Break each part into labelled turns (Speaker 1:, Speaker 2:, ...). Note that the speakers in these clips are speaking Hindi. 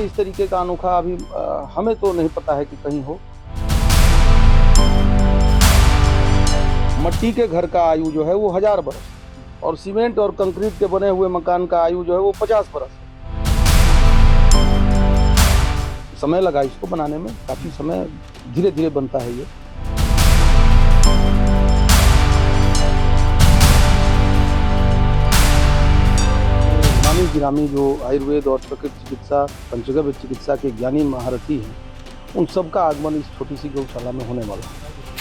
Speaker 1: इस तरीके का अनोखा अभी हमें तो नहीं पता है कि कहीं हो। मट्टी के घर का आयु जो है वो 1000 बरस और सीमेंट और कंक्रीट के बने हुए मकान का आयु जो है वो 50 बरस है। समय लगा इसको बनाने में, काफी समय, धीरे धीरे बनता है ये। नामी गिरामी जो आयुर्वेद और प्रकृति चिकित्सा, पंचगव्य चिकित्सा के ज्ञानी महारथी हैं, उन सबका आगमन इस छोटी सी गौशाला में होने वाला है।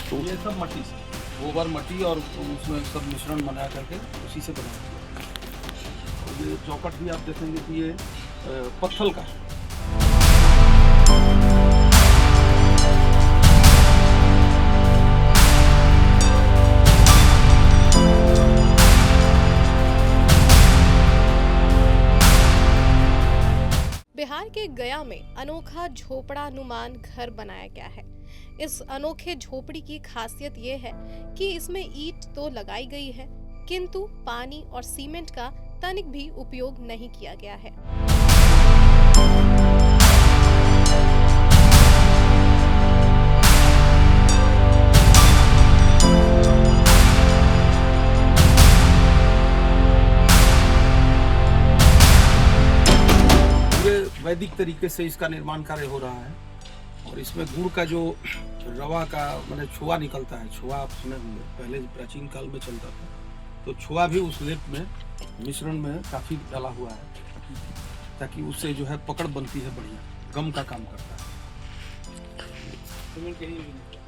Speaker 2: तो ये सब मट्टी से, गोबर मट्टी और उसमें सब मिश्रण बना करके उसी से बनाया गया। और ये चौकट भी आप देखेंगे कि ये पत्थर का है।
Speaker 3: बिहार के गया में अनोखा झोपड़ा नुमान घर बनाया गया है। इस अनोखे झोपड़ी की खासियत ये है कि इसमें ईंट तो लगाई गई है, किंतु पानी और सीमेंट का तनिक भी उपयोग नहीं किया गया है।
Speaker 2: वैदिक तरीके से इसका निर्माण कार्य हो रहा है और इसमें गुड़ का जो रवा का मतलब छुआ निकलता है, छुआ आप सुने होंगे, पहले प्राचीन काल में चलता था, तो छुआ भी उस लेप में मिश्रण में काफी डाला हुआ है ताकि उससे जो है पकड़ बनती है, बढ़िया गम का काम करता है।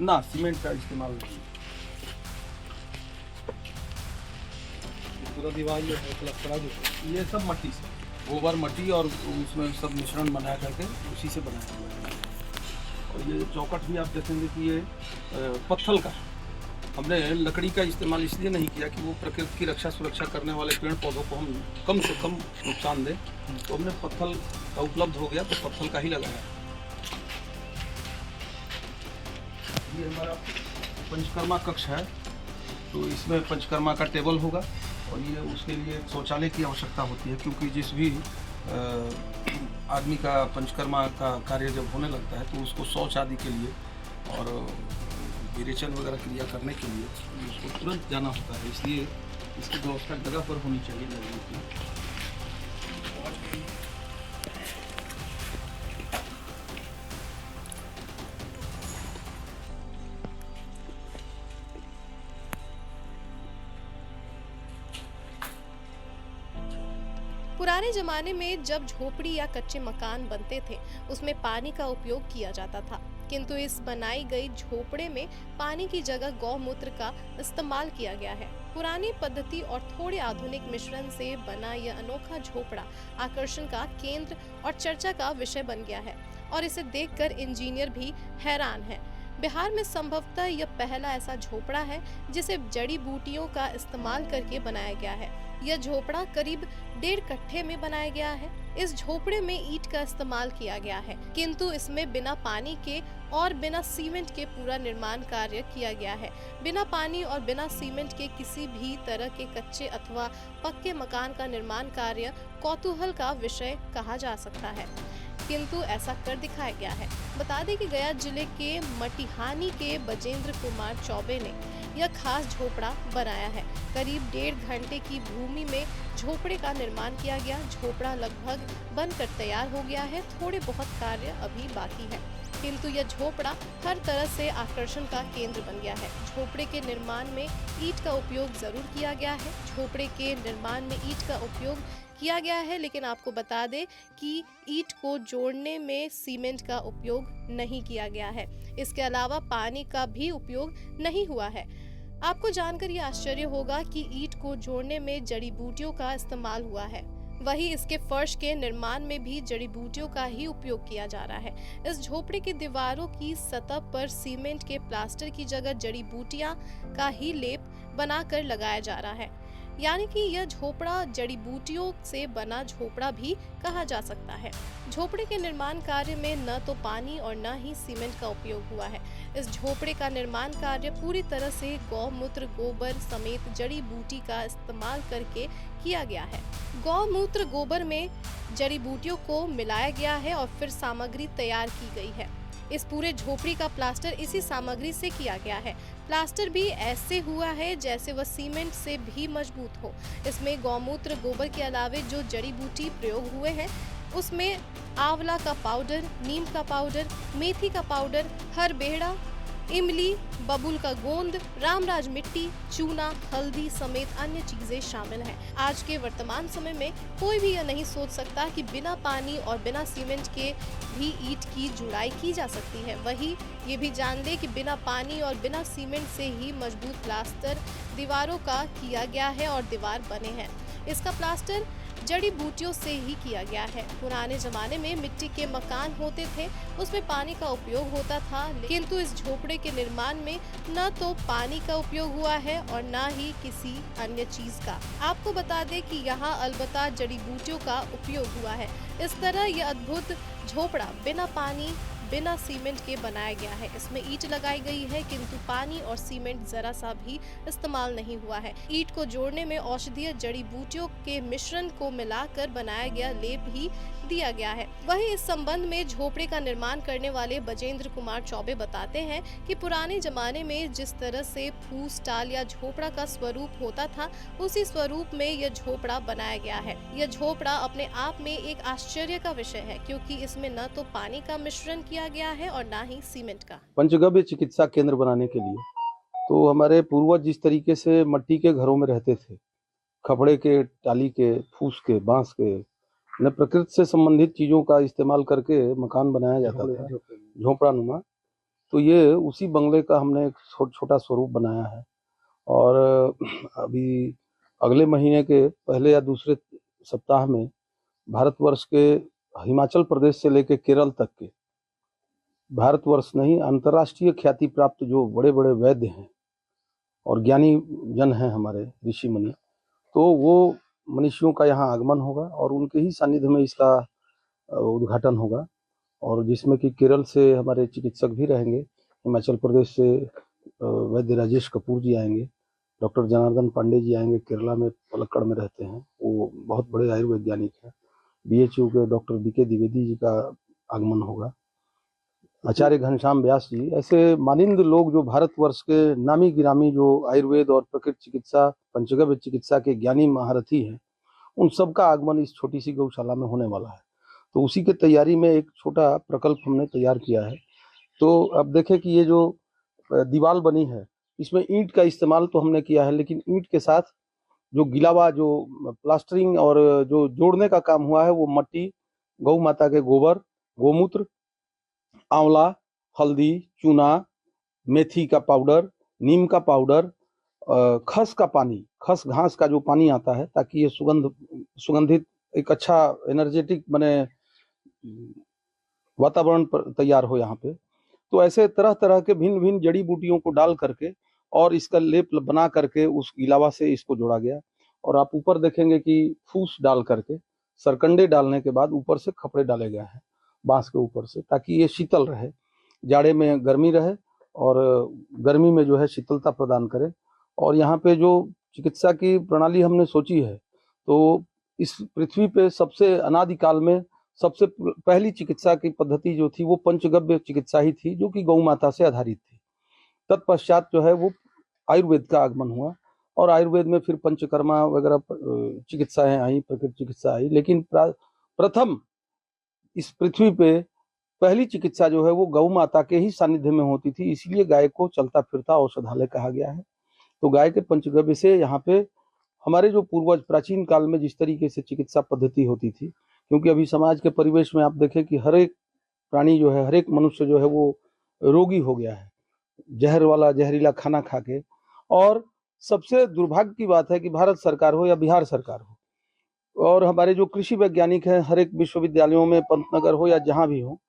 Speaker 2: ना सीमेंट का इस्तेमाल नहीं। पूरा दीवार जो है प्लास्टर जो ये सब मट्टी से, गोबर मट्टी और उसमें सब मिश्रण बना करके उसी से बनाया हुआ है। और ये चौकट भी आप देखेंगे कि ये पत्थर का है। हमने लकड़ी का इस्तेमाल इसलिए नहीं किया कि वो प्रकृति की रक्षा सुरक्षा करने वाले पेड़ पौधों को हम कम से कम नुकसान दें, तो हमने पत्थर का उपलब्ध हो गया तो पत्थर का ही लगाया। ये हमारा पंचकर्मा कक्ष है, तो इसमें पंचकर्मा का टेबल होगा और ये उसके लिए शौचालय की आवश्यकता होती है, क्योंकि जिस भी आदमी का पंचकर्मा का कार्य जब होने लगता है तो उसको शौच आदि के लिए और विरेचन वगैरह क्रिया करने के लिए उसको तुरंत जाना होता है, इसलिए इसकी व्यवस्था जगह पर होनी चाहिए लगने की।
Speaker 3: पुराने जमाने में जब झोपड़ी या कच्चे मकान बनते थे उसमें पानी का उपयोग किया जाता था, किंतु इस बनाई गई झोपड़े में पानी की जगह गौमूत्र का इस्तेमाल किया गया है। पुरानी पद्धति और थोड़े आधुनिक मिश्रण से बना यह अनोखा झोपड़ा आकर्षण का केंद्र और चर्चा का विषय बन गया है और इसे देखकर इंजीनियर भी हैरान हैं। बिहार में संभवतः यह पहला ऐसा झोपड़ा है जिसे जड़ी बूटियों का इस्तेमाल करके बनाया गया है। यह झोपड़ा करीब 1.5 कट्ठे में बनाया गया है। इस झोपड़े में ईंट का इस्तेमाल किया गया है, किंतु इसमें बिना पानी के और बिना सीमेंट के पूरा निर्माण कार्य किया गया है। बिना पानी और बिना सीमेंट के किसी भी तरह के कच्चे अथवा पक्के मकान का निर्माण कार्य कौतूहल का विषय कहा जा सकता है, किंतु ऐसा कर दिखाया गया है। बता दें कि गया जिले के मटिहानी के बजेंद्र कुमार चौबे ने यह खास झोपड़ा बनाया है। करीब 1.5 घंटे की भूमि में झोपड़े का निर्माण किया गया। झोपड़ा लगभग बनकर तैयार हो गया है, थोड़े बहुत कार्य अभी बाकी है, किंतु यह झोपड़ा हर तरह से आकर्षण का केंद्र बन गया है। झोपड़े के निर्माण में ईंट का उपयोग जरूर किया गया है। झोपड़े के निर्माण में ईंट का उपयोग किया गया है, लेकिन आपको बता दें कि ईंट को जोड़ने में सीमेंट का उपयोग नहीं किया गया है। इसके अलावा पानी का भी उपयोग नहीं हुआ है। आपको जानकर ये आश्चर्य होगा कि ईंट को जोड़ने में जड़ी बूटियों का इस्तेमाल हुआ है, वहीं इसके फर्श के निर्माण में भी जड़ी बूटियों का ही उपयोग किया जा रहा है। इस झोपड़े की दीवारों की सतह पर सीमेंट के प्लास्टर की जगह जड़ी बूटियां का ही लेप बनाकर लगाया जा रहा है। यानी कि यह झोपड़ा जड़ी बूटियों से बना झोपड़ा भी कहा जा सकता है। झोपड़े के निर्माण कार्य में न तो पानी और न ही सीमेंट का उपयोग हुआ है। इस झोपड़े का निर्माण कार्य पूरी तरह से गौमूत्र, गोबर समेत जड़ी बूटी का इस्तेमाल करके किया गया है। गौमूत्र, गोबर में जड़ी बूटियों को मिलाया गया है और फिर सामग्री तैयार की गई है। इस पूरे झोपड़ी का प्लास्टर इसी सामग्री से किया गया है। प्लास्टर भी ऐसे हुआ है जैसे वह सीमेंट से भी मजबूत हो। इसमें गौमूत्र, गोबर के अलावे जो जड़ी बूटी प्रयोग हुए हैं उसमें आंवला का पाउडर, नीम का पाउडर, मेथी का पाउडर, हरबेहड़ा, इमली, बबूल का गोंद, रामराज मिट्टी, चूना, हल्दी समेत अन्य चीजें शामिल हैं। आज के वर्तमान समय में कोई भी यह नहीं सोच सकता कि बिना पानी और बिना सीमेंट के भी ईंट की जुड़ाई की जा सकती है। वही ये भी जान ले कि बिना पानी और बिना सीमेंट से ही मजबूत प्लास्टर दीवारों का किया गया है और दीवार बने हैं। इसका प्लास्टर जड़ी बूटियों से ही किया गया है। पुराने जमाने में मिट्टी के मकान होते थे, उसमें पानी का उपयोग होता था, किंतु इस झोपड़े के निर्माण में न तो पानी का उपयोग हुआ है और न ही किसी अन्य चीज का। आपको बता दें कि यहाँ अलबत्ता जड़ी बूटियों का उपयोग हुआ है। इस तरह यह अद्भुत झोपड़ा बिना पानी, बिना सीमेंट के बनाया गया है। इसमें ईंट लगाई गई है, किंतु पानी और सीमेंट जरा सा भी इस्तेमाल नहीं हुआ है। ईंट को जोड़ने में औषधीय जड़ी बूटियों के मिश्रण को मिलाकर बनाया गया लेप ही दिया गया है। वहीं इस संबंध में झोपड़े का निर्माण करने वाले बजेंद्र कुमार चौबे बताते हैं कि पुराने जमाने में जिस तरह से फूस टाल या झोपड़ा का स्वरूप होता था, उसी स्वरूप में यह झोपड़ा बनाया गया है। यह झोपड़ा अपने आप में एक आश्चर्य का विषय है, क्योंकि इसमें न तो पानी का मिश्रण किया गया है और न ही सीमेंट का।
Speaker 1: पंचगव्य चिकित्सा केंद्र बनाने के लिए तो हमारे पूर्वज जिस तरीके से मिट्टी के घरों में रहते थे, खपड़े के, टाली के, फूस के, बांस के, न प्रकृति से संबंधित चीजों का इस्तेमाल करके मकान बनाया जाता था, झोपड़ा नुमा। तो ये उसी बंगले का हमने एक छोटा स्वरूप बनाया है। और अभी अगले महीने के पहले या दूसरे सप्ताह में भारतवर्ष के हिमाचल प्रदेश से लेकर केरल तक के, भारतवर्ष नहीं अंतर्राष्ट्रीय ख्याति प्राप्त जो बड़े बड़े वैद्य हैं और ज्ञानी जन हैं हमारे ऋषि मुनि, तो वो मनुष्यों का यहाँ आगमन होगा और उनके ही सानिध्य में इसका उद्घाटन होगा। और जिसमें कि केरल से हमारे चिकित्सक भी रहेंगे, हिमाचल प्रदेश से वैद्य राजेश कपूर जी आएंगे, डॉक्टर जनार्दन पांडे जी आएंगे, केरला में पलक्कड़ में रहते हैं, वो बहुत बड़े आयुर्वैज्ञानिक हैं। BHU के डॉक्टर BK द्विवेदी जी का आगमन होगा, आचार्य घनश्याम व्यास जी, ऐसे मानिंद लोग जो भारतवर्ष के नामी गिरामी जो आयुर्वेद और प्रकृति चिकित्सा, पंचगव्य चिकित्सा के ज्ञानी महारथी हैं, उन सब का आगमन इस छोटी सी गौशाला में होने वाला है। तो उसी के तैयारी में एक छोटा प्रकल्प हमने तैयार किया है। तो अब देखें कि ये जो दीवार बनी है, इसमें ईंट का इस्तेमाल तो हमने किया है, लेकिन ईंट के साथ जो गिलावा, जो प्लास्टरिंग और जो जोड़ने का काम हुआ है, वो मिट्टी, गौ माता के गोबर, गोमूत्र, आंवला, हल्दी, चूना, मेथी का पाउडर, नीम का पाउडर, खस का पानी, खस घास का जो पानी आता है, ताकि ये सुगंधित एक अच्छा एनर्जेटिक बने वातावरण तैयार हो यहाँ पे। तो ऐसे तरह तरह के भिन्न भिन्न जड़ी बूटियों को डाल करके और इसका लेप बना करके उस गिलावा से इसको जोड़ा गया। और आप ऊपर देखेंगे कि फूस डाल करके, सरकंडे डालने के बाद ऊपर से खपड़े डाले गए हैं बांस के ऊपर से, ताकि ये शीतल रहे, जाड़े में गर्मी रहे और गर्मी में जो है शीतलता प्रदान करे। और यहाँ पे जो चिकित्सा की प्रणाली हमने सोची है, तो इस पृथ्वी पे सबसे अनादिकाल में सबसे पहली चिकित्सा की पद्धति जो थी वो पंचगव्य चिकित्सा ही थी, जो कि गौ माता से आधारित थी। तत्पश्चात जो है वो आयुर्वेद का आगमन हुआ और आयुर्वेद में फिर पंचकर्मा वगैरह चिकित्साएं आई, प्रकृति चिकित्सा आई। लेकिन प्रथम इस पृथ्वी पे पहली चिकित्सा जो है वो गौ माता के ही सानिध्य में होती थी, इसलिए गाय को चलता फिरता औषधालय कहा गया है। तो गाय के पंचगव्य से यहाँ पे हमारे जो पूर्वज प्राचीन काल में जिस तरीके से चिकित्सा पद्धति होती थी, क्योंकि अभी समाज के परिवेश में आप देखें कि हर एक प्राणी जो है, हर एक मनुष्य जो है वो रोगी हो गया है, जहर वाला जहरीला खाना खा के। और सबसे दुर्भाग्य की बात है कि भारत सरकार हो या बिहार सरकार हो और हमारे जो कृषि वैज्ञानिक हैं, हर एक विश्वविद्यालयों में, पंतनगर हो या जहां भी हो,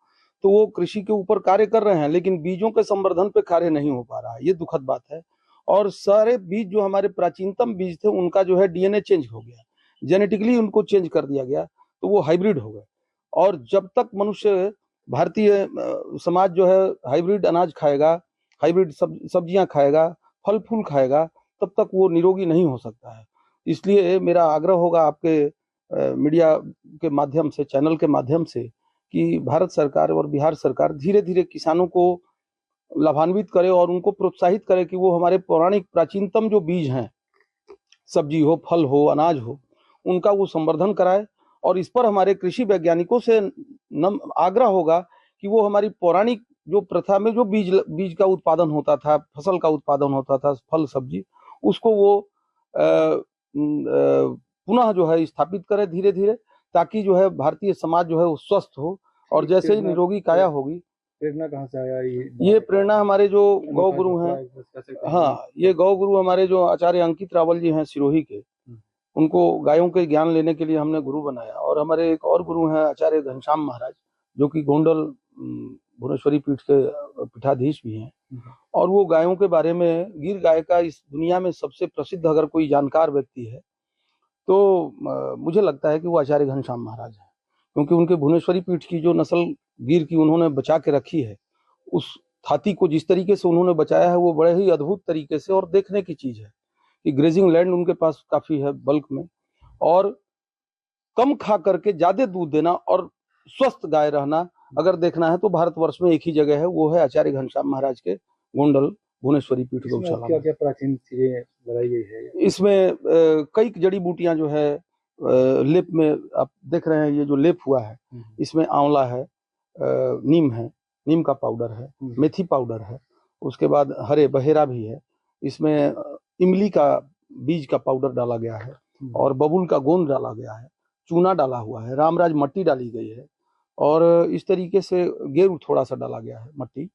Speaker 1: तो वो कृषि के ऊपर कार्य कर रहे हैं, लेकिन बीजों के संवर्धन पे कार्य नहीं हो पा रहा है। ये दुखद बात है। और सारे बीज जो हमारे प्राचीनतम बीज थे उनका जो है डीएनए चेंज हो गया, जेनेटिकली उनको चेंज कर दिया गया, तो वो हाइब्रिड हो गए। और जब तक मनुष्य भारतीय समाज जो है हाइब्रिड अनाज खाएगा, हाइब्रिड सब्जियां खाएगा, फल फूल खाएगा, तब तक वो निरोगी नहीं हो सकता है। इसलिए मेरा आग्रह होगा आपके मीडिया के माध्यम से, चैनल के माध्यम से, कि भारत सरकार और बिहार सरकार धीरे धीरे किसानों को लाभान्वित करे और उनको प्रोत्साहित करे कि वो हमारे पौराणिक प्राचीनतम जो बीज हैं, सब्जी हो, फल हो, अनाज हो, उनका वो संवर्धन कराए। और इस पर हमारे कृषि वैज्ञानिकों से आग्रह होगा कि वो हमारी पौराणिक जो प्रथा में जो बीज का उत्पादन होता था, फसल का उत्पादन होता था, फल सब्जी, उसको वो पुनः जो है स्थापित करे धीरे धीरे, ताकि जो है भारतीय समाज जो है वो स्वस्थ हो। और जैसे ही निरोगी काया होगी।
Speaker 4: प्रेरणा कहाँ से आया
Speaker 1: ये प्रेरणा हमारे जो गौ गुरु हैं, हाँ, ये गौ गुरु हमारे जो आचार्य अंकित रावल जी हैं सिरोही के, उनको गायों के ज्ञान लेने के लिए हमने गुरु बनाया। और हमारे एक और गुरु हैं आचार्य घनश्याम महाराज, जो कि गोंडल भुवनेश्वरी पीठ के पीठाधीश भी हैं। और वो गायों के बारे में, गिर गाय का इस दुनिया में सबसे प्रसिद्ध अगर कोई जानकार व्यक्ति है तो मुझे लगता है कि वो आचार्य घनश्याम महाराज है, क्योंकि उनके भुवनेश्वरी पीठ की जो नस्ल गिर की उन्होंने बचा के रखी है, उस थाती को जिस तरीके से उन्होंने बचाया है वो बड़े ही अद्भुत तरीके से, और देखने की चीज है कि ग्रेजिंग लैंड उनके पास काफी है बल्क में, और कम खा करके ज्यादा दूध देना और स्वस्थ गाय रहना अगर देखना है तो भारतवर्ष में एक ही जगह है, वो है आचार्य घनश्याम महाराज के गोंडल भुवनेश्वरी पीठ गौशाला।
Speaker 4: क्या क्या प्राचीन चीजें लगाई गई है
Speaker 1: इसमें? कई जड़ी बूटियां जो है लेप में आप देख रहे हैं, ये जो लेप हुआ है इसमें आंवला है, नीम है, नीम का पाउडर है, मेथी पाउडर है, उसके बाद हरे बहेरा भी है, इसमें इमली का बीज का पाउडर डाला गया है, और बबूल का गोंद डाला गया है, चूना डाला हुआ है, रामराज मट्टी डाली गई है, और इस तरीके से गेरू थोड़ा सा डाला गया है मट्टी,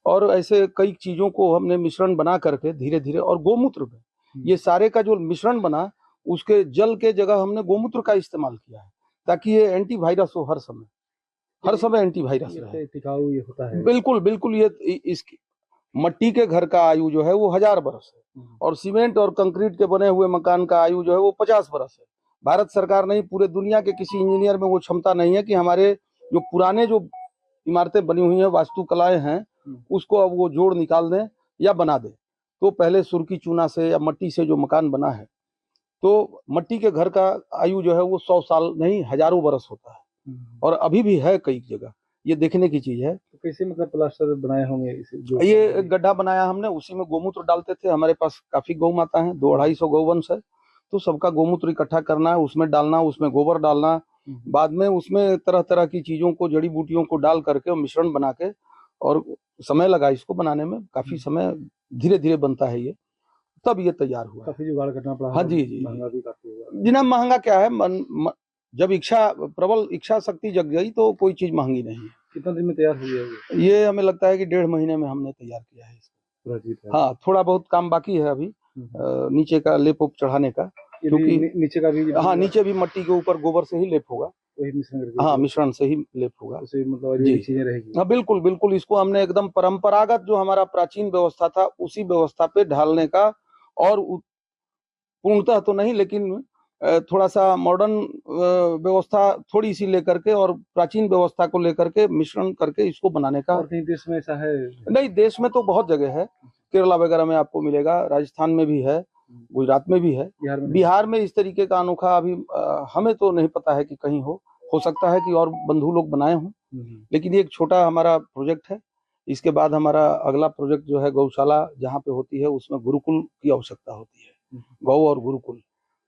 Speaker 1: और ऐसे कई चीजों को हमने मिश्रण बना करके धीरे धीरे, और गोमूत्र में ये सारे का जो मिश्रण बना, उसके जल के जगह हमने गोमूत्र का इस्तेमाल किया है, ताकि ये एंटीवायरस हो, हर समय एंटीवायरस रहे।
Speaker 4: टिकाऊ ये होता है।
Speaker 1: बिल्कुल बिल्कुल। ये इसकी मट्टी के घर का आयु जो है वो 1000 बरस है, और सीमेंट और कंक्रीट के बने हुए मकान का आयु जो है वो 50 बरस है। भारत सरकार नहीं, पूरे दुनिया के किसी इंजीनियर में वो क्षमता नहीं है कि हमारे जो पुराने जो इमारतें बनी हुई हैं, वास्तुकलाएं हैं, उसको अब वो जोड़ निकाल दें या बना दें। तो पहले सुर्खी चूना से या मट्टी से जो मकान बना है, तो मट्टी के घर का आयु जो है वो 100 साल नहीं, हजारों बरस होता है, और अभी भी है कई जगह। ये देखने की चीज है।
Speaker 4: तो कैसे मतलब प्लास्टर बनाए होंगे
Speaker 1: ये एक गड्ढा बनाया हमने, उसी में गोमूत्र डालते थे। हमारे पास काफी गौ माता है, 200-250 गौवंश है, तो सबका गोमूत्र इकट्ठा करना, उसमें डालना, उसमें गोबर डालना, बाद में उसमें तरह तरह की चीजों को, जड़ी बूटियों को डाल करके मिश्रण बना के, और समय लगा इसको बनाने में, काफी समय, धीरे धीरे बनता है ये, तब ये तैयार हुआ।
Speaker 4: काफी जुगाड़ करना पड़ा।
Speaker 1: हाँ जी जी,
Speaker 4: महंगा भी काफी हुआ।
Speaker 1: जिना महंगा क्या है, जब प्रबल इच्छा शक्ति जग गई तो कोई चीज महंगी नहीं है।
Speaker 4: कितना दिन में तैयार हो गया
Speaker 1: ये हमें लगता है कि 1.5 महीने में हमने तैयार किया है इसको। हाँ, थोड़ा बहुत काम बाकी है अभी, नीचे का लेप उप चढ़ाने का, क्योंकि
Speaker 4: नीचे का भी,
Speaker 1: हाँ, नीचे भी मट्टी के ऊपर गोबर से ही लेप होगा, हाँ, मिश्रण से ही लेप होगा,
Speaker 4: मतलब चीजें रहेगी।
Speaker 1: हाँ बिल्कुल बिल्कुल। इसको हमने एकदम परंपरागत जो हमारा प्राचीन व्यवस्था था उसी व्यवस्था पे ढालने का, और पूर्णतः तो नहीं, लेकिन थोड़ा सा मॉडर्न व्यवस्था थोड़ी सी लेकर के और प्राचीन व्यवस्था को लेकर के मिश्रण करके इसको बनाने का।
Speaker 4: और कहीं देश में ऐसा है?
Speaker 1: नहीं, देश में तो बहुत जगह है, केरला वगैरह में आपको मिलेगा, राजस्थान में भी है, गुजरात में भी है, बिहार में इस तरीके का अनोखा अभी हमें तो नहीं पता है कि कहीं हो सकता है कि और बंधु लोग बनाए हों, लेकिन ये एक छोटा हमारा प्रोजेक्ट है। इसके बाद हमारा अगला प्रोजेक्ट जो है गौशाला जहाँ पे होती है, उसमें गुरुकुल की आवश्यकता होती है, गौ और गुरुकुल।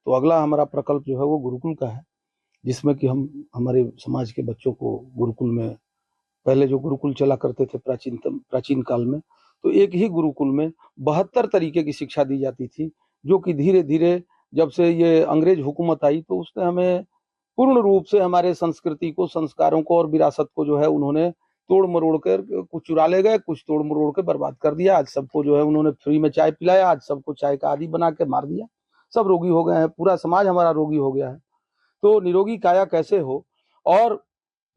Speaker 1: तो अगला हमारा प्रकल्प जो है वो गुरुकुल का है, जिसमें कि हम हमारे समाज के बच्चों को गुरुकुल में, पहले जो गुरुकुल चला करते थे प्राचीन काल में, तो एक ही गुरुकुल में 72 तरीके की शिक्षा दी जाती थी, जो कि धीरे धीरे जब से ये अंग्रेज हुकूमत आई तो उसने हमें पूर्ण रूप से हमारे संस्कृति को, संस्कारों को और विरासत को जो है उन्होंने तोड़ मरोड़ कर, कुछ चुरा ले गए, कुछ तोड़ मरोड़ के बर्बाद कर दिया। आज सबको जो है उन्होंने फ्री में चाय पिलाया, आज सबको चाय का आदी बना के मार दिया, सब रोगी हो गए हैं, पूरा समाज हमारा रोगी हो गया है। तो निरोगी काया कैसे हो, और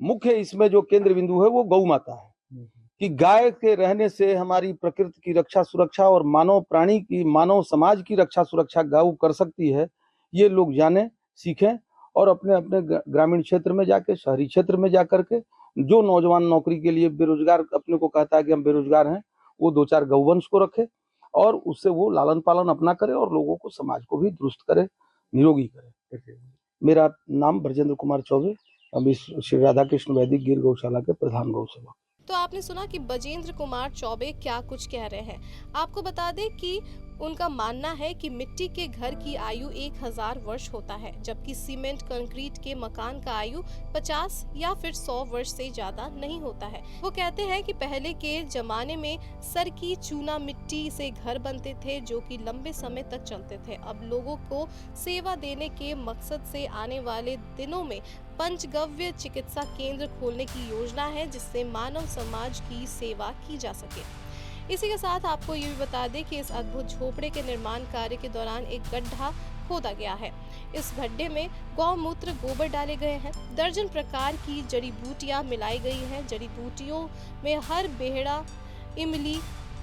Speaker 1: मुख्य इसमें जो केंद्र बिंदु है वो गौ माता है, कि गाय के रहने से हमारी प्रकृति की रक्षा सुरक्षा और मानव प्राणी की मानव समाज की रक्षा सुरक्षा गौ कर सकती है, ये लोग जाने, सीखें और अपने अपने ग्रामीण क्षेत्र में जाके, शहरी क्षेत्र में जाकर के, जो नौजवान नौकरी के लिए बेरोजगार अपने को कहता है कि हम बेरोजगार हैं, वो 2-4 गौवंश को रखे और उससे वो लालन पालन अपना करे और लोगों को, समाज को भी दुरुस्त करे, निरोगी करे। मेरा नाम ब्रजेंद्र कुमार चौबे, अभी श्री राधा कृष्ण वैदिक गिर गौशाला के प्रधान गौ सेवक।
Speaker 3: तो आपने सुना कि ब्रजेंद्र कुमार चौबे क्या कुछ कह रहे हैं। आपको बता दें कि उनका मानना है कि मिट्टी के घर की आयु 1000 वर्ष होता है, जबकि सीमेंट कंक्रीट के मकान का आयु 50 या फिर 100 वर्ष से ज्यादा नहीं होता है। वो कहते हैं कि पहले के जमाने में सरकी चूना मिट्टी से घर बनते थे जो कि लंबे समय तक चलते थे। अब लोगों को सेवा देने के मकसद से आने वाले दिनों में पंचगव्य चिकित्सा केंद्र खोलने की योजना है, जिससे मानव समाज की सेवा की जा सके। इसी के साथ आपको ये भी बता दें कि इस अद्भुत झोपड़े के निर्माण कार्य के दौरान एक गड्ढा खोदा गया है। इस गड्ढे में गौमूत्र, गोबर डाले गए हैं। दर्जन प्रकार की जड़ी बूटियां मिलाई गई हैं। जड़ी बूटियों में हर बेहड़ा, इमली,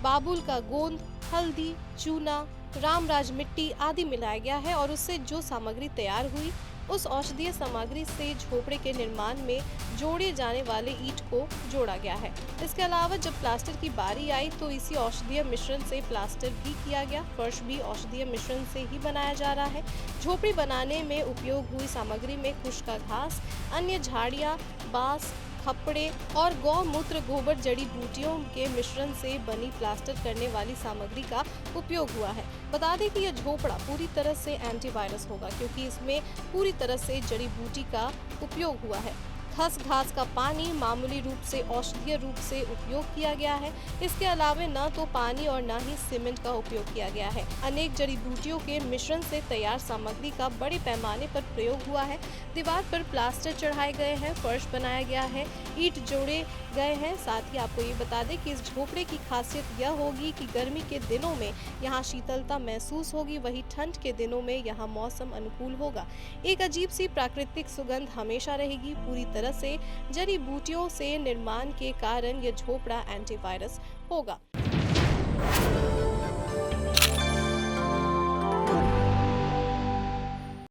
Speaker 3: बाबुल का गोंद, हल्दी, चूना, रामराज मिट्टी आदि मिलाया गया है और उससे जो सामग्री तैयार हुई उस औषधीय सामग्री से झोपड़े के निर्माण में जोड़े जाने वाले ईंट को जोड़ा गया है। इसके अलावा जब प्लास्टर की बारी आई तो इसी औषधीय मिश्रण से प्लास्टर भी किया गया। फर्श भी औषधीय मिश्रण से ही बनाया जा रहा है। झोपड़ी बनाने में उपयोग हुई सामग्री में खुश्का घास, अन्य झाड़ियाँ, बांस, खपड़े और गौमूत्र, गोबर, जड़ी बूटियों के मिश्रण से बनी प्लास्टर करने वाली सामग्री का उपयोग हुआ है। बता दें कि यह झोपड़ा पूरी तरह से एंटीवायरस होगा, क्योंकि इसमें पूरी तरह से जड़ी बूटी का उपयोग हुआ है। खस घास का पानी मामूली रूप से औषधीय रूप से उपयोग किया गया है। इसके अलावा न तो पानी और न ही सीमेंट का उपयोग किया गया है। अनेक जड़ी बूटियों के मिश्रण से तैयार सामग्री का बड़े पैमाने पर प्रयोग हुआ है। दीवार पर प्लास्टर चढ़ाए गए हैं, फर्श बनाया गया है, ईंट जोड़े गए हैं। साथ ही आपको ये बता दें कि इस झोपड़े की खासियत यह होगी कि गर्मी के दिनों में यहाँ शीतलता महसूस होगी, वहीं ठंड के दिनों में यहाँ मौसम अनुकूल होगा। एक अजीब सी प्राकृतिक सुगंध हमेशा रहेगी। पूरी तरह से जड़ी बूटियों से निर्माण के कारण यह झोपड़ा एंटीवायरस होगा।